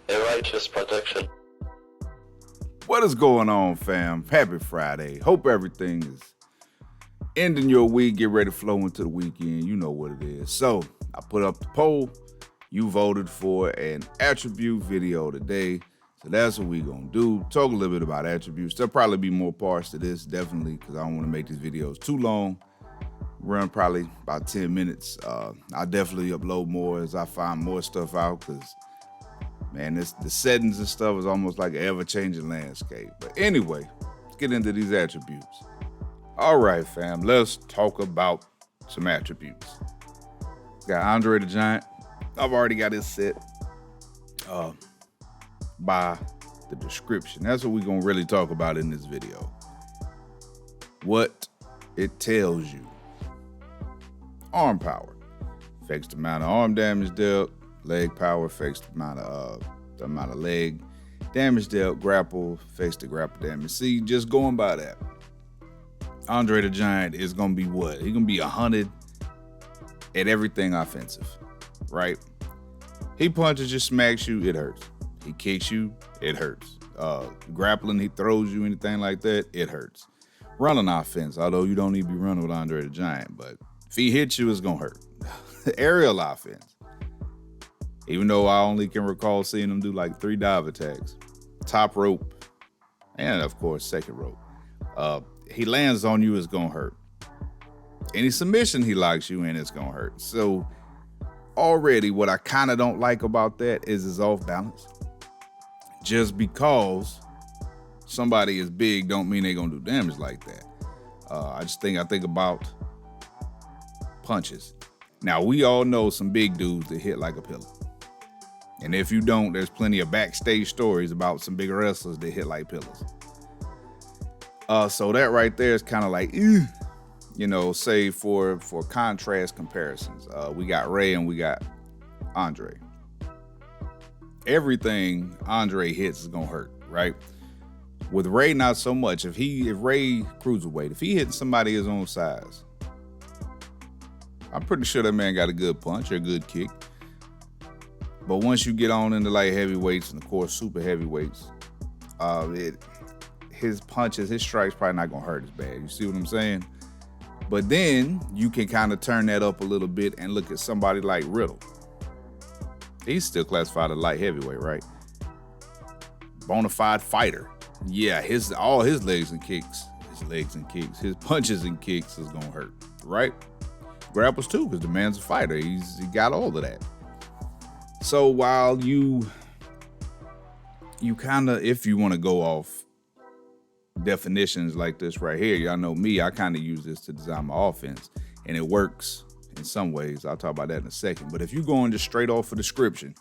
A righteous protection. What is going on, fam? Happy Friday. Hope everything is ending your week. Get ready to flow into the weekend. You know what it is. So I put up the poll. You voted for an attribute video today. So that's what we gonna do. Talk a little bit about attributes. There'll probably be more parts to this, definitely, because I don't want to make these videos too long. Run probably about 10 minutes. I'll definitely upload more as I find more stuff out, because man, the settings and stuff is almost like an ever-changing landscape. But anyway, let's get into these attributes. All right, fam, let's talk about some attributes. Got Andre the Giant. I've already got his set by the description. That's what we're going to really talk about in this video. What it tells you. Arm power. Affects the amount of arm damage dealt. Leg power affects the amount of leg damage dealt. Grapple affects the grapple damage. See, just going by that, Andre the Giant is gonna be what? He's gonna be 100 at everything offensive, right? He punches you, smacks you, it hurts. He kicks you, it hurts. Grappling, he throws you, anything like that, it hurts. Running offense, although you don't need to be running with Andre the Giant, but if he hits you, it's gonna hurt. Aerial offense. Even though I only can recall seeing him do like 3 dive attacks. Top rope, and of course, second rope. He lands on you, it's gonna hurt. Any submission he locks you in, it's gonna hurt. So already what I kind of don't like about that is his off balance. Just because somebody is big don't mean they're gonna do damage like that. I think about punches. Now, we all know some big dudes that hit like a pillar. And if you don't, there's plenty of backstage stories about some big wrestlers that hit like pillars. So that right there is kind of like, say for contrast comparisons. We got Ray and we got Andre. Everything Andre hits is gonna hurt, right? With Ray, not so much. If Ray cruiserweight, if he hits somebody his own size, I'm pretty sure that man got a good punch or a good kick. But once you get on into like heavyweights and of course super heavyweights, his punches, his strikes probably not gonna hurt as bad. You see what I'm saying? But then you can kind of turn that up a little bit and look at somebody like Riddle. He's still classified as light heavyweight, right? Bonafide fighter. Yeah, all his legs and kicks, his punches and kicks is gonna hurt, right? Grapples too, because the man's a fighter. He got all of that. So while you kind of, if you want to go off definitions like this right here, y'all know me, I kind of use this to design my offense, and it works in some ways. I'll talk about that in a second. But if you're going just straight off a description,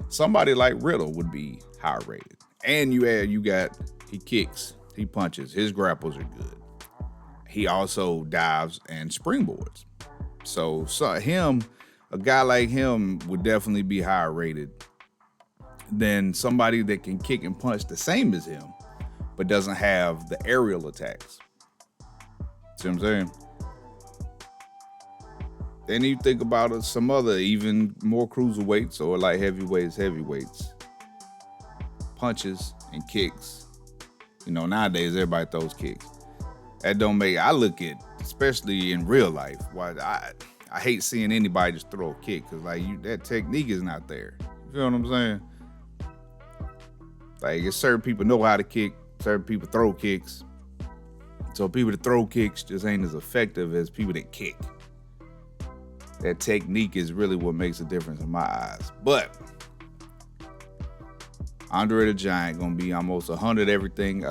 somebody like Riddle would be high rated. And he kicks, he punches, his grapples are good. He also dives and springboards. So a guy like him would definitely be higher rated than somebody that can kick and punch the same as him, but doesn't have the aerial attacks. See what I'm saying? Then you think about some other even more cruiserweights or like heavyweights. Punches and kicks. Nowadays everybody throws kicks. That don't make, I look at, especially in real life, why I hate seeing anybody just throw a kick, because that technique is not there. You feel what I'm saying? Like, certain people know how to kick, certain people throw kicks. So people that throw kicks just ain't as effective as people that kick. That technique is really what makes a difference in my eyes. But Andre the Giant gonna be almost 100 everything.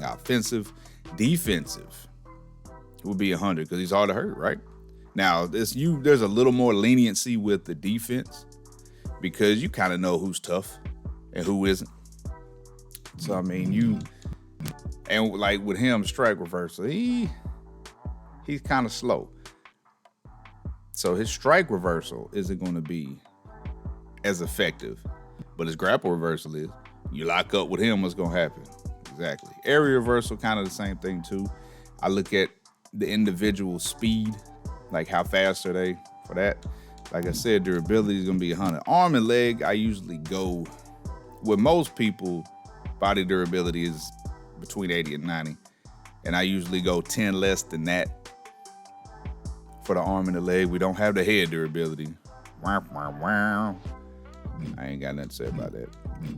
Offensive, defensive. It will be 100 because he's hard to hurt, right? Now, there's a little more leniency with the defense because you kind of know who's tough and who isn't. So, I mean, and like with him, strike reversal, he's kind of slow. So his strike reversal isn't going to be as effective, but his grapple reversal is. You lock up with him, what's going to happen? Exactly. Area reversal, kind of the same thing too. I look at the individual speed, like how fast are they for that. Like I said, durability is going to be 100. Arm and leg, I usually go, with most people, body durability is between 80 and 90. And I usually go 10 less than that for the arm and the leg. We don't have the head durability. Wow, wow, wow. I ain't got nothing to say about that.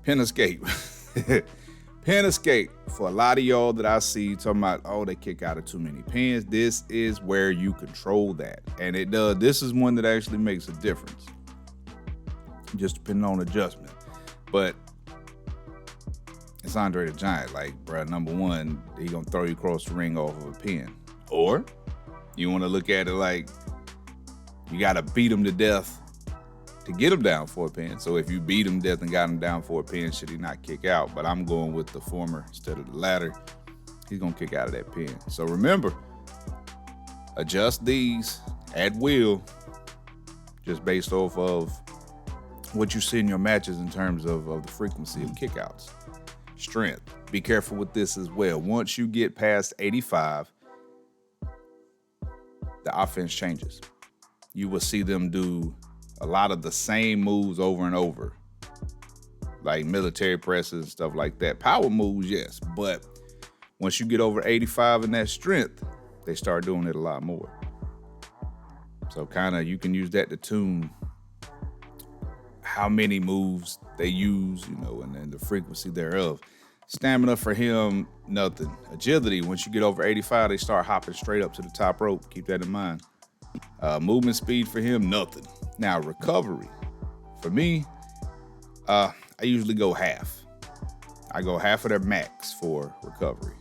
Pin escape. Pin escape. For a lot of y'all that I see talking about, oh, they kick out of too many pins. This is where you control that. And it does. This is one that actually makes a difference. Just depending on adjustment. But it's Andre the Giant. Like, bro, number one, he gonna throw you across the ring off of a pin. Or you want to look at it like you got to beat him to death to get him down for a pin. So if you beat him to death and got him down for a pin, should he not kick out? But I'm going with the former instead of the latter. He's going to kick out of that pin. So remember, adjust these at will, just based off of what you see in your matches in terms of the frequency of kickouts. Strength. Be careful with this as well. Once you get past 85, the offense changes. You will see them do a lot of the same moves over and over, like military presses and stuff like that. Power moves, yes, but once you get over 85 in that strength, they start doing it a lot more. So kind of you can use that to tune how many moves they use, and then the frequency thereof. Stamina for him, nothing. Agility, once you get over 85, they start hopping straight up to the top rope. Keep that in mind. Movement speed for him, nothing. Now, recovery. For me, I usually go half. I go half of their max for recovery.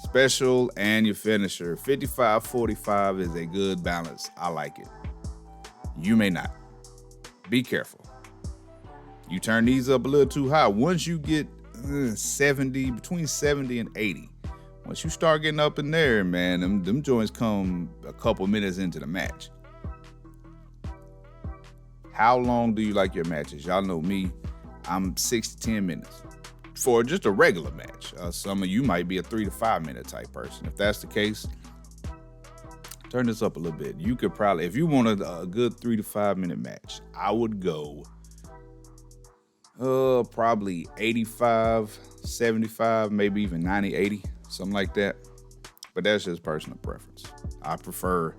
Special and your finisher. 55-45 is a good balance. I like it. You may not. Be careful. You turn these up a little too high. Once you get 70, between 70 and 80, once you start getting up in there, man, them joints come a couple minutes into the match. How long do you like your matches? Y'all know me, I'm 6 to 10 minutes for just a regular match. Some of you might be a 3 to 5 minute type person. If that's the case, turn this up a little bit. You could probably, if you wanted a good 3 to 5 minute match, I would go probably 85, 75, maybe even 90, 80, something like that. But that's just personal preference. I prefer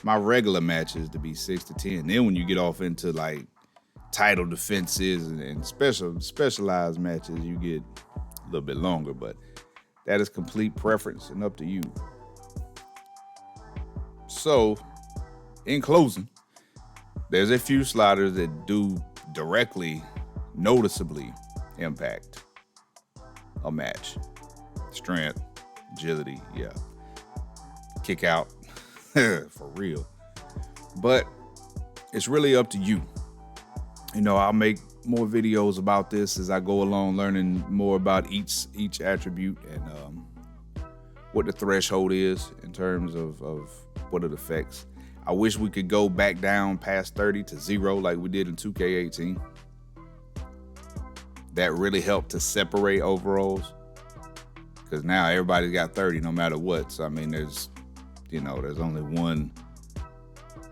my regular matches to be 6 to 10. Then when you get off into like title defenses and specialized matches, you get a little bit longer, but that is complete preference and up to you. So in closing, there's a few sliders that do directly, noticeably impact a match. Strength, agility, yeah. Kick out, for real. But it's really up to you. I'll make more videos about this as I go along, learning more about each attribute and what the threshold is in terms of what it affects. I wish we could go back down past 30 to 0 like we did in 2K18. That really helped to separate overalls, because now everybody's got 30 no matter what. So I mean, there's only one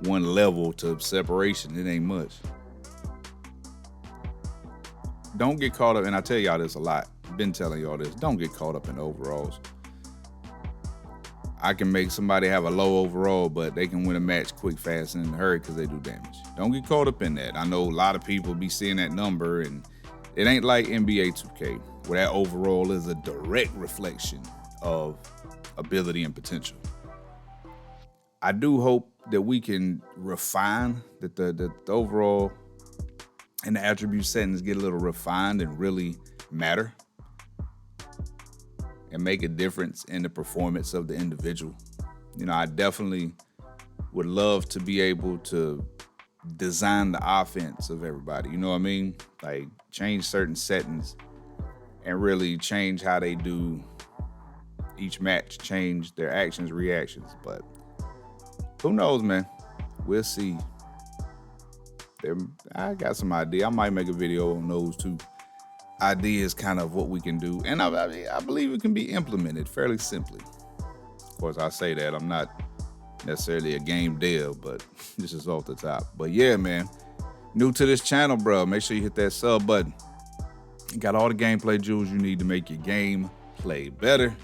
level to separation. It ain't much. Don't get caught up, and I tell y'all this a lot. I've been telling y'all this. Don't get caught up in overalls. I can make somebody have a low overall, but they can win a match quick, fast, and in a hurry because they do damage. Don't get caught up in that. I know a lot of people be seeing that number, and it ain't like NBA 2K, where that overall is a direct reflection of ability and potential. I do hope that we can refine that the overall and the attribute settings get a little refined and really matter and make a difference in the performance of the individual. I definitely would love to be able to design the offense of everybody. You know what I mean? Like change certain settings and really change how they do each match, change their actions, reactions. But who knows, man? We'll see. I got some idea. I might make a video on those two ideas, kind of what we can do. And I believe it can be implemented fairly simply. Of course, I say that. I'm not necessarily a game dev, but this is off the top. But yeah, man, new to this channel, bro, make sure you hit that sub button. You got all the gameplay jewels you need to make your game play better.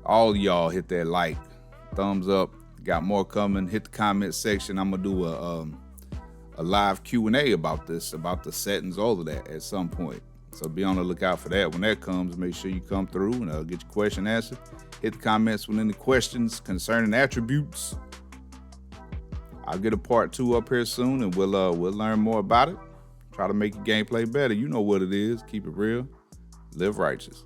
All y'all hit that like, thumbs up. Got more coming. Hit the comment section. I'm gonna do a live Q&A about this, about the settings, all of that at some point. So be on the lookout for that. When that comes, make sure you come through and get your question answered. Hit the comments with any questions concerning attributes. I'll get a part 2 up here soon, and we'll learn more about it. Try to make your gameplay better. You know what it is. Keep it real. Live righteous.